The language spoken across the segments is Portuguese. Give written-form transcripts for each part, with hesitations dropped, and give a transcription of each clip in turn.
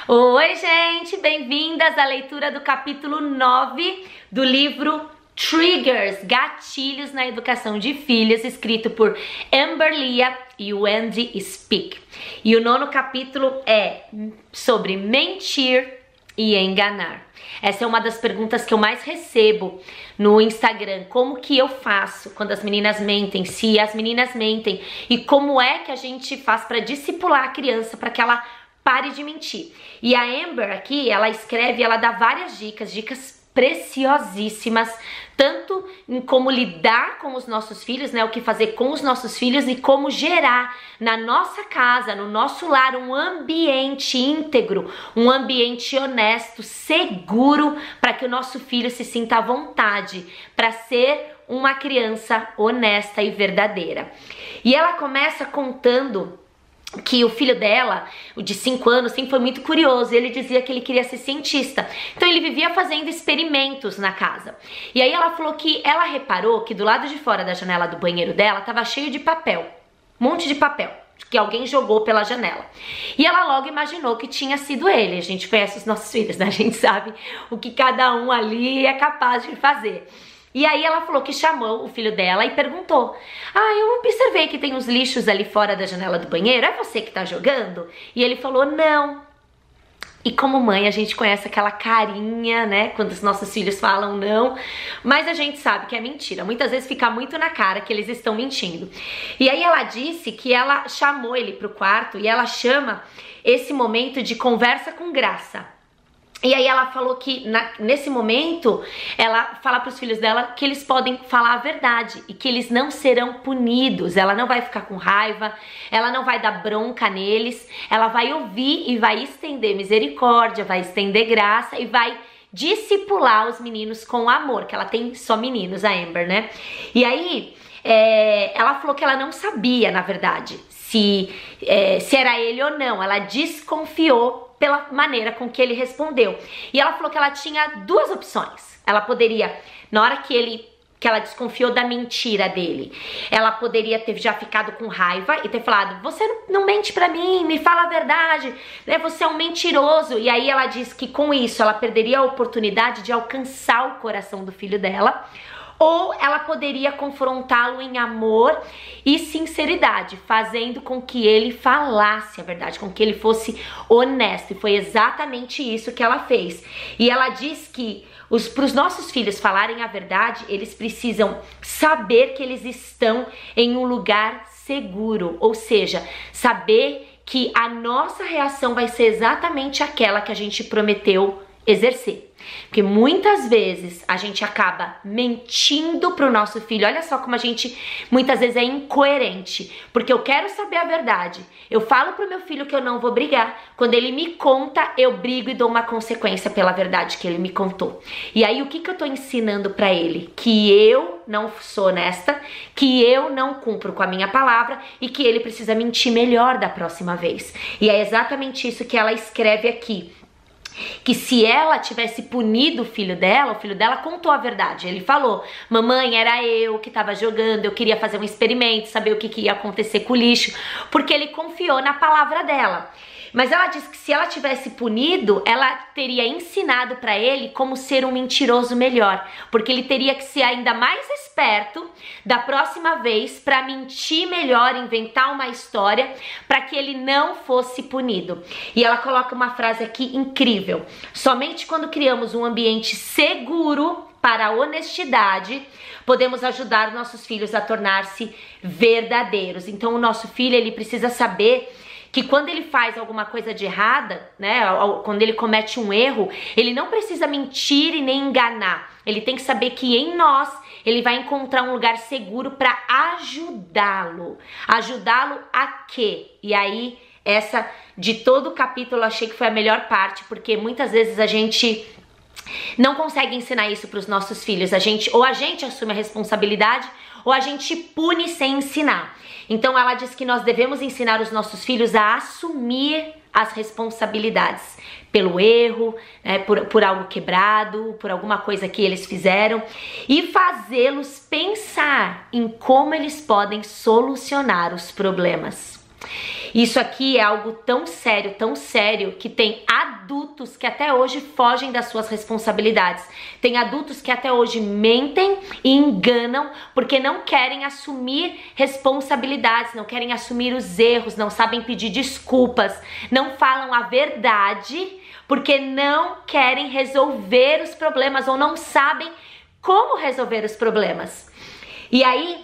Oi, gente! Bem-vindas à leitura do capítulo 9 do livro Triggers, Gatilhos na Educação de Filhos, escrito por Amber Lia e Wendy Speak. E o 9º capítulo é sobre mentir e enganar. Essa é uma das perguntas que eu mais recebo no Instagram. Como que eu faço quando as meninas mentem? Se as meninas mentem? E como é que a gente faz para discipular a criança para que ela pare de mentir? E a Amber aqui, ela escreve, ela dá várias dicas preciosíssimas, tanto em como lidar com os nossos filhos, né, o que fazer com os nossos filhos e como gerar na nossa casa, no nosso lar, um ambiente íntegro, um ambiente honesto, seguro, para que o nosso filho se sinta à vontade para ser uma criança honesta e verdadeira. E ela começa contando que o filho dela, o de 5 anos, sempre foi muito curioso. Ele dizia que ele queria ser cientista. Então ele vivia fazendo experimentos na casa. E aí ela falou que ela reparou que do lado de fora da janela do banheiro dela estava cheio de papel. Um monte de papel que alguém jogou pela janela. E ela logo imaginou que tinha sido ele. A gente conhece os nossos filhos, né? A gente sabe o que cada um ali é capaz de fazer. E aí ela falou que chamou o filho dela e perguntou: eu observei que tem uns lixos ali fora da janela do banheiro, é você que tá jogando? E ele falou: não. E como mãe a gente conhece aquela carinha, né, quando os nossos filhos falam não, mas a gente sabe que é mentira. Muitas vezes fica muito na cara que eles estão mentindo. E aí ela disse que ela chamou ele pro quarto e ela chama esse momento de conversa com graça. E aí ela falou que nesse momento ela fala para os filhos dela que eles podem falar a verdade e que eles não serão punidos. Ela não vai ficar com raiva, ela não vai dar bronca neles, ela vai ouvir e vai estender misericórdia, vai estender graça e vai discipular os meninos com amor, que ela tem só meninos, a Amber, né? E aí ela falou que ela não sabia, na verdade, se era ele ou não. Ela desconfiou pela maneira com que ele respondeu. E ela falou que ela tinha duas opções. Ela poderia, na hora que ela desconfiou da mentira dele, ela poderia ter já ficado com raiva e ter falado: você não mente pra mim, me fala a verdade, né? Você é um mentiroso. E aí ela diz que com isso ela perderia a oportunidade de alcançar o coração do filho dela. Ou ela poderia confrontá-lo em amor e sinceridade, fazendo com que ele falasse a verdade, com que ele fosse honesto. E foi exatamente isso que ela fez. E ela diz que para os nossos filhos falarem a verdade, eles precisam saber que eles estão em um lugar seguro. Ou seja, saber que a nossa reação vai ser exatamente aquela que a gente prometeu exercer. Porque muitas vezes a gente acaba mentindo pro nosso filho. Olha só como a gente muitas vezes é incoerente. Porque eu quero saber a verdade. Eu falo pro meu filho que eu não vou brigar. Quando ele me conta, eu brigo e dou uma consequência pela verdade que ele me contou. E aí o que eu tô ensinando pra ele? Que eu não sou honesta, que eu não cumpro com a minha palavra e que ele precisa mentir melhor da próxima vez. E é exatamente isso que ela escreve aqui. Que se ela tivesse punido o filho dela contou a verdade. Ele falou: mamãe, era eu que tava jogando, eu queria fazer um experimento, saber o que ia acontecer com o lixo, porque ele confiou na palavra dela. Mas ela disse que se ela tivesse punido, ela teria ensinado para ele como ser um mentiroso melhor, porque ele teria que ser ainda mais esperto da próxima vez para mentir melhor, inventar uma história para que ele não fosse punido. E ela coloca uma frase aqui incrível: somente quando criamos um ambiente seguro para a honestidade, podemos ajudar nossos filhos a tornar-se verdadeiros. Então o nosso filho, ele precisa saber que quando ele faz alguma coisa de errada, né, quando ele comete um erro, ele não precisa mentir e nem enganar. Ele tem que saber que em nós ele vai encontrar um lugar seguro para ajudá-lo. Ajudá-lo a quê? E aí, essa de todo o capítulo eu achei que foi a melhor parte, porque muitas vezes a gente não consegue ensinar isso para os nossos filhos. Ou a gente assume a responsabilidade, ou a gente pune sem ensinar. Então ela diz que nós devemos ensinar os nossos filhos a assumir as responsabilidades pelo erro, né, por algo quebrado, por alguma coisa que eles fizeram, e fazê-los pensar em como eles podem solucionar os problemas. Isso aqui é algo tão sério, que tem adultos que até hoje fogem das suas responsabilidades. Tem adultos que até hoje mentem e enganam porque não querem assumir responsabilidades, não querem assumir os erros, não sabem pedir desculpas, não falam a verdade porque não querem resolver os problemas ou não sabem como resolver os problemas. E aí,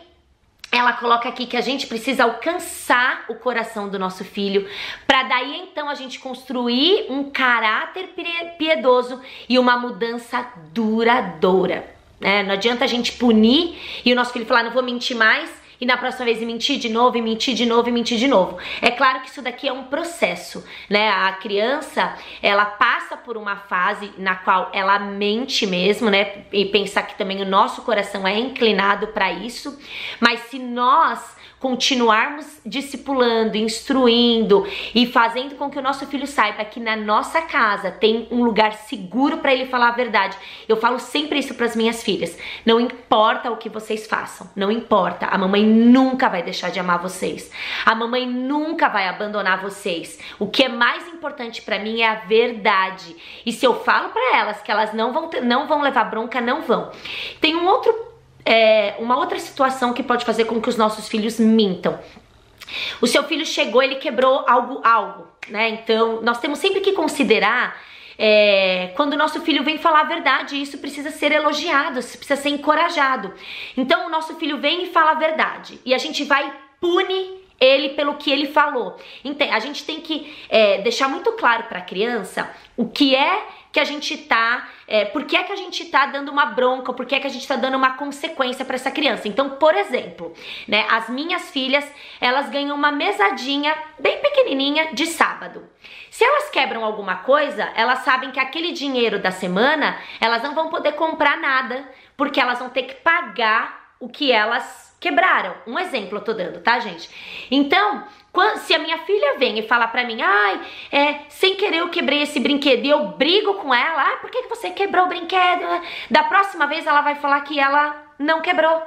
ela coloca aqui que a gente precisa alcançar o coração do nosso filho, para daí então a gente construir um caráter piedoso e uma mudança duradoura, né? Não adianta a gente punir e o nosso filho falar, não vou mentir mais, e na próxima vez mentir de novo, e mentir de novo, e mentir de novo. É claro que isso daqui é um processo, né? A criança, ela passa por uma fase na qual ela mente mesmo, né? E pensar que também o nosso coração é inclinado para isso. Mas se nós continuarmos discipulando, instruindo e fazendo com que o nosso filho saiba que na nossa casa tem um lugar seguro para ele falar a verdade. Eu falo sempre isso para as minhas filhas. Não importa o que vocês façam, não importa. A mamãe nunca vai deixar de amar vocês. A mamãe nunca vai abandonar vocês. O que é mais importante para mim é a verdade. E se eu falo para elas que elas não vão levar bronca, não vão. Tem uma outra situação que pode fazer com que os nossos filhos mintam. O seu filho chegou, ele quebrou algo, né? Então, nós temos sempre que considerar quando o nosso filho vem falar a verdade, isso precisa ser elogiado, isso precisa ser encorajado. Então, o nosso filho vem e fala a verdade, e a gente vai punir ele pelo que ele falou. Então, a gente tem que deixar muito claro para a criança o que é que a gente tá, por que é que a gente tá dando uma bronca, por que é que a gente tá dando uma consequência para essa criança. Então, por exemplo, né, as minhas filhas, elas ganham uma mesadinha bem pequenininha de sábado. Se elas quebram alguma coisa, elas sabem que aquele dinheiro da semana, elas não vão poder comprar nada, porque elas vão ter que pagar o que elas quebraram. Um exemplo eu tô dando, tá, gente? Então, se a minha filha vem e fala pra mim, sem querer eu quebrei esse brinquedo, e eu brigo com ela, por que você quebrou o brinquedo? Da próxima vez ela vai falar que ela não quebrou.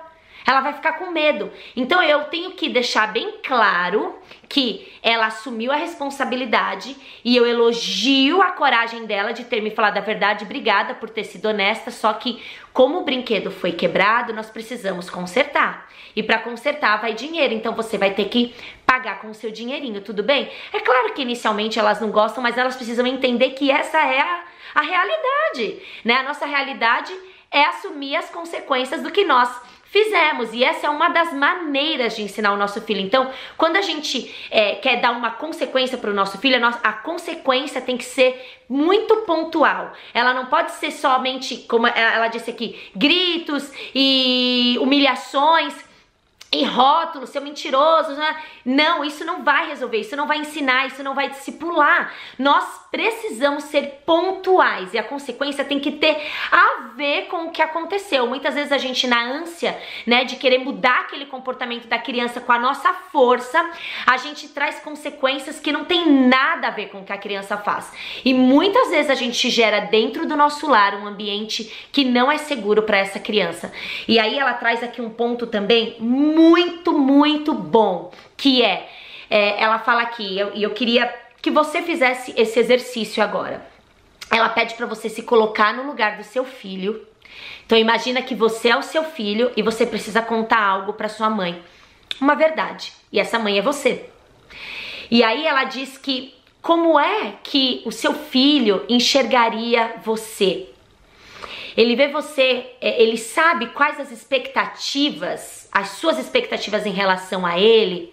Ela vai ficar com medo. Então eu tenho que deixar bem claro que ela assumiu a responsabilidade e eu elogio a coragem dela de ter me falado a verdade. Obrigada por ter sido honesta, só que como o brinquedo foi quebrado, nós precisamos consertar. E para consertar vai dinheiro, então você vai ter que pagar com o seu dinheirinho, tudo bem? É claro que inicialmente elas não gostam, mas elas precisam entender que essa é a realidade, né? A nossa realidade é assumir as consequências do que nós fizemos, e essa é uma das maneiras de ensinar o nosso filho. Então, quando a gente quer dar uma consequência para o nosso filho, a consequência tem que ser muito pontual. Ela não pode ser somente, como ela disse aqui, gritos e humilhações e rótulos, seu mentiroso, né? Não, isso não vai resolver, isso não vai ensinar, isso não vai discipular. Nós precisamos ser pontuais e a consequência tem que ter a ver com o que aconteceu. Muitas vezes a gente, na ânsia, né, de querer mudar aquele comportamento da criança com a nossa força, a gente traz consequências que não tem nada a ver com o que a criança faz. E muitas vezes a gente gera dentro do nosso lar um ambiente que não é seguro para essa criança. E aí ela traz aqui um ponto também muito, muito bom, que ela fala aqui, e eu queria que você fizesse esse exercício agora. Ela pede para você se colocar no lugar do seu filho. Então imagina que você é o seu filho e você precisa contar algo para sua mãe, uma verdade, e essa mãe é você. E aí ela diz que como é que o seu filho enxergaria você? Ele vê você, ele sabe quais as expectativas, as suas expectativas em relação a ele.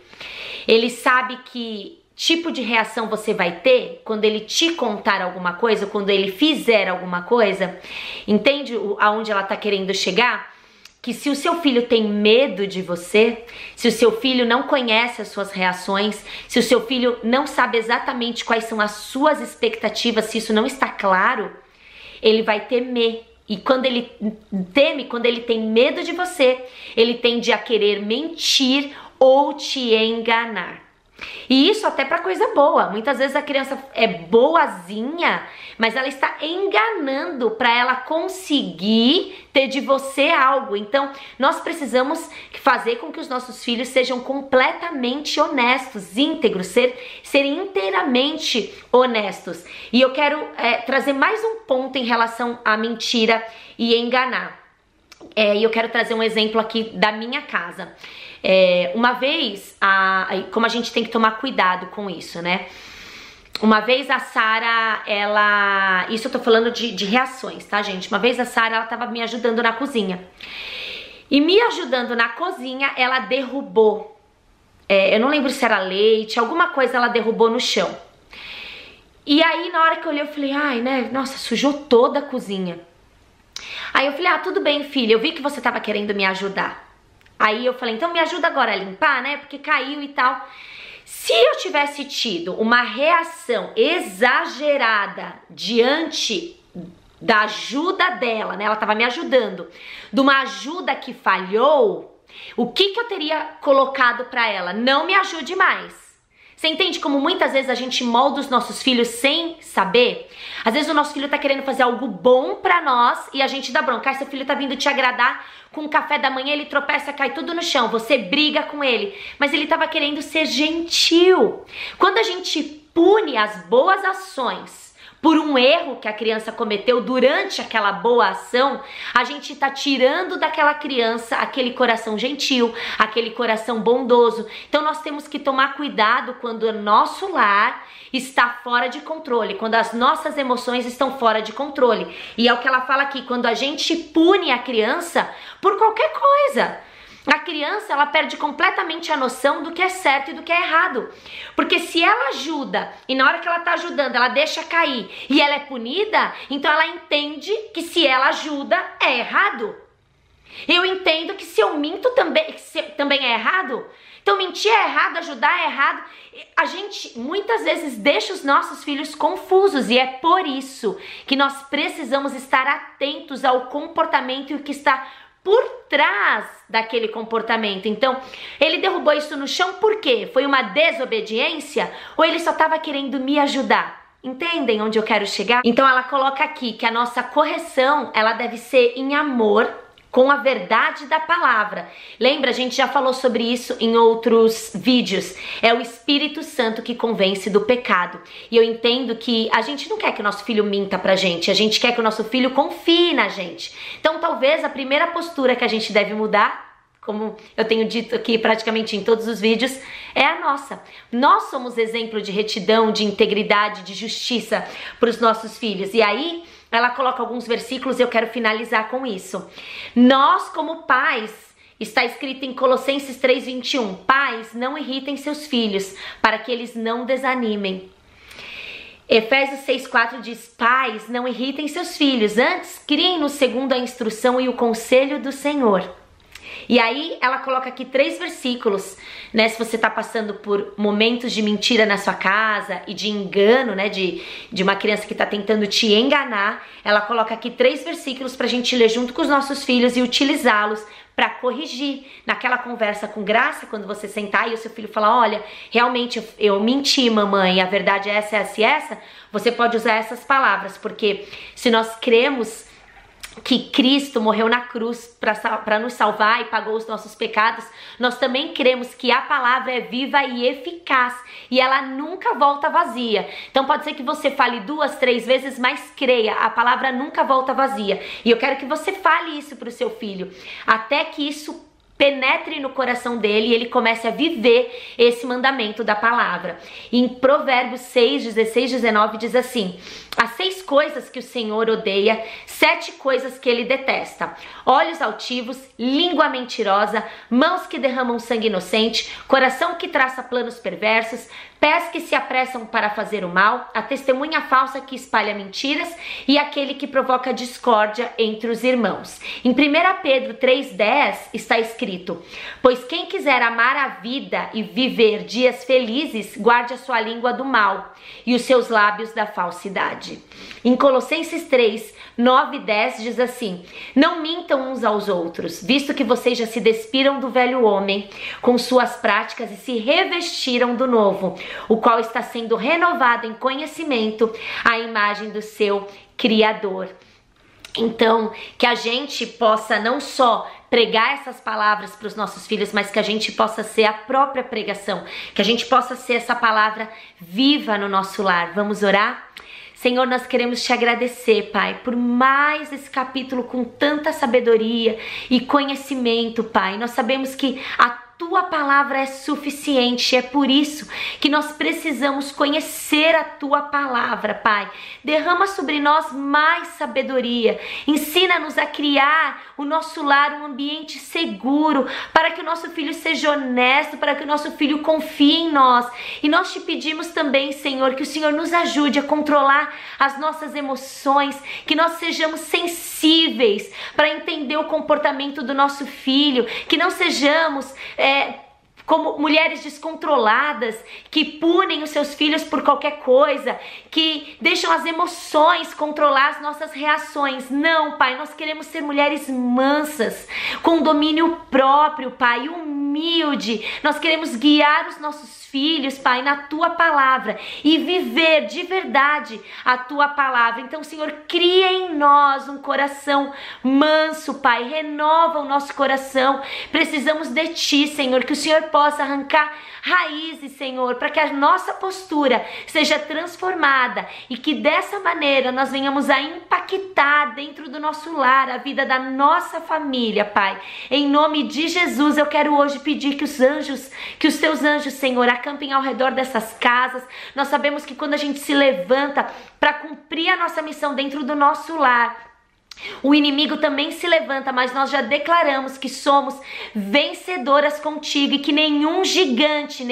Ele sabe que tipo de reação você vai ter quando ele te contar alguma coisa, quando ele fizer alguma coisa. Entende aonde ela tá querendo chegar? Que se o seu filho tem medo de você, se o seu filho não conhece as suas reações, se o seu filho não sabe exatamente quais são as suas expectativas, se isso não está claro, ele vai temer. E quando ele teme, quando ele tem medo de você, ele tende a querer mentir ou te enganar. E isso até para coisa boa. Muitas vezes a criança é boazinha, mas ela está enganando para ela conseguir ter de você algo. Então, nós precisamos fazer com que os nossos filhos sejam completamente honestos, íntegros, serem inteiramente honestos. E eu quero trazer mais um ponto em relação à mentira e enganar. E eu quero trazer um exemplo aqui da minha casa. Uma vez, como a gente tem que tomar cuidado com isso, né? Uma vez a Sara, isso eu tô falando de reações, tá, gente? Uma vez a Sara, ela tava me ajudando na cozinha. E me ajudando na cozinha, ela derrubou. Eu não lembro se era leite, alguma coisa ela derrubou no chão. E aí, na hora que eu olhei, eu falei, ai, né? Nossa, sujou toda a cozinha. Aí eu falei, tudo bem, filha, eu vi que você tava querendo me ajudar. Aí eu falei, então me ajuda agora a limpar, né? Porque caiu e tal. Se eu tivesse tido uma reação exagerada diante da ajuda dela, né? Ela tava me ajudando, de uma ajuda que falhou, o que eu teria colocado pra ela? Não me ajude mais. Você entende como muitas vezes a gente molda os nossos filhos sem saber? Às vezes o nosso filho tá querendo fazer algo bom pra nós e a gente dá bronca. Seu filho tá vindo te agradar com o café da manhã, ele tropeça, cai tudo no chão. Você briga com ele, mas ele tava querendo ser gentil. Quando a gente pune as boas ações por um erro que a criança cometeu durante aquela boa ação, a gente tá tirando daquela criança aquele coração gentil, aquele coração bondoso. Então nós temos que tomar cuidado quando o nosso lar está fora de controle, quando as nossas emoções estão fora de controle. E é o que ela fala aqui, quando a gente pune a criança por qualquer coisa. A criança, ela perde completamente a noção do que é certo e do que é errado. Porque se ela ajuda e na hora que ela tá ajudando, ela deixa cair e ela é punida, então ela entende que se ela ajuda, é errado. Eu entendo que se eu minto também é errado. Então mentir é errado, ajudar é errado. A gente muitas vezes deixa os nossos filhos confusos e é por isso que nós precisamos estar atentos ao comportamento e o que está por trás daquele comportamento. Então, ele derrubou isso no chão por quê? Foi uma desobediência? Ou ele só estava querendo me ajudar? Entendem onde eu quero chegar? Então, ela coloca aqui que a nossa correção, ela deve ser em amor, com a verdade da palavra. Lembra, a gente já falou sobre isso em outros vídeos. É o Espírito Santo que convence do pecado. E eu entendo que a gente não quer que o nosso filho minta pra gente. A gente quer que o nosso filho confie na gente. Então, talvez a primeira postura que a gente deve mudar, como eu tenho dito aqui praticamente em todos os vídeos, é a nossa. Nós somos exemplo de retidão, de integridade, de justiça para os nossos filhos. E aí, ela coloca alguns versículos e eu quero finalizar com isso. Nós, como pais, está escrito em Colossenses 3:21, pais, não irritem seus filhos, para que eles não desanimem. Efésios 6:4 diz, pais, não irritem seus filhos, antes criem-nos segundo a instrução e o conselho do Senhor. E aí ela coloca aqui 3 versículos, né? Se você tá passando por momentos de mentira na sua casa e de engano, né? De uma criança que tá tentando te enganar, ela coloca aqui 3 versículos pra gente ler junto com os nossos filhos e utilizá-los para corrigir naquela conversa com graça, quando você sentar e o seu filho falar, olha, realmente eu menti, mamãe, a verdade é essa e essa, você pode usar essas palavras, porque se nós cremos que Cristo morreu na cruz para nos salvar e pagou os nossos pecados, nós também cremos que a palavra é viva e eficaz e ela nunca volta vazia. Então pode ser que você fale 2, 3 vezes, mas creia, a palavra nunca volta vazia. E eu quero que você fale isso para o seu filho, até que isso penetre no coração dele e ele comece a viver esse mandamento da palavra. Em Provérbios 6, 16, 19 diz assim, há 6 coisas que o Senhor odeia, 7 coisas que ele detesta. Olhos altivos, língua mentirosa, mãos que derramam sangue inocente, coração que traça planos perversos, pés que se apressam para fazer o mal, a testemunha falsa que espalha mentiras e aquele que provoca discórdia entre os irmãos. Em 1 Pedro 3,10 está escrito, pois quem quiser amar a vida e viver dias felizes, guarde a sua língua do mal e os seus lábios da falsidade. Em Colossenses 3, 9 e 10 diz assim: não mintam uns aos outros, visto que vocês já se despiram do velho homem com suas práticas e se revestiram do novo, o qual está sendo renovado em conhecimento à imagem do seu Criador. Então, que a gente possa não só pregar essas palavras para os nossos filhos, mas que a gente possa ser a própria pregação, que a gente possa ser essa palavra viva no nosso lar. Vamos orar? Senhor, nós queremos te agradecer, Pai, por mais esse capítulo com tanta sabedoria e conhecimento, Pai. Nós sabemos que a tua palavra é suficiente, é por isso que nós precisamos conhecer a tua palavra, Pai. Derrama sobre nós mais sabedoria, ensina-nos a criar o nosso lar um ambiente seguro, para que o nosso filho seja honesto, para que o nosso filho confie em nós. E nós te pedimos também, Senhor, que o Senhor nos ajude a controlar as nossas emoções, que nós sejamos sensíveis para entender o comportamento do nosso filho, que não sejamos como mulheres descontroladas, que punem os seus filhos por qualquer coisa, que deixam as emoções controlar as nossas reações. Não, Pai, nós queremos ser mulheres mansas, com domínio próprio, Pai, humilde. Nós queremos guiar os nossos filhos, Pai, na tua palavra e viver de verdade a tua palavra. Então, Senhor, cria em nós um coração manso, Pai, renova o nosso coração. Precisamos de ti, Senhor, que o Senhor possa arrancar raízes, Senhor, para que a nossa postura seja transformada e que dessa maneira nós venhamos a impactar dentro do nosso lar a vida da nossa família, Pai. Em nome de Jesus, eu quero hoje pedir que os teus anjos, Senhor, acampem ao redor dessas casas. Nós sabemos que quando a gente se levanta para cumprir a nossa missão dentro do nosso lar, o inimigo também se levanta, mas nós já declaramos que somos vencedoras contigo e que nenhum gigante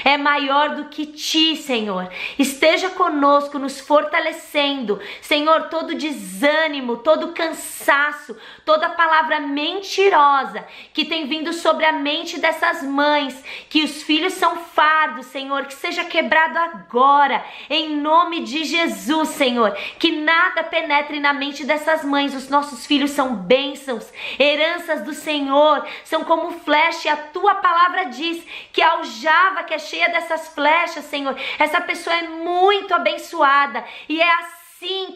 é maior do que ti, Senhor. Esteja conosco, nos fortalecendo, Senhor, todo desânimo, todo cansaço, toda palavra mentirosa que tem vindo sobre a mente dessas mães, que os filhos são fardos, Senhor, que seja quebrado agora, em nome de Jesus, Senhor, que nada penetre na mente dessas mães. Os nossos filhos são bênçãos, heranças do Senhor, são como flecha, e a tua palavra diz que a aljava que é cheia dessas flechas, Senhor, essa pessoa é muito abençoada, e é assim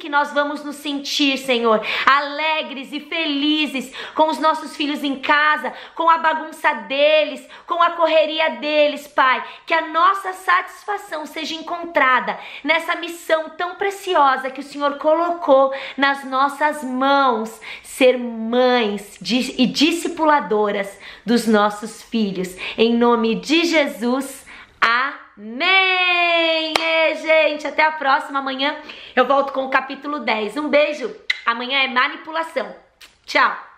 que nós vamos nos sentir, Senhor, alegres e felizes com os nossos filhos em casa, com a bagunça deles, com a correria deles, Pai. Que a nossa satisfação seja encontrada nessa missão tão preciosa que o Senhor colocou nas nossas mãos, ser mães e discipuladoras dos nossos filhos. Em nome de Jesus, amém! Gente, até a próxima. Amanhã eu volto com o capítulo 10. Um beijo. Amanhã é manipulação. Tchau.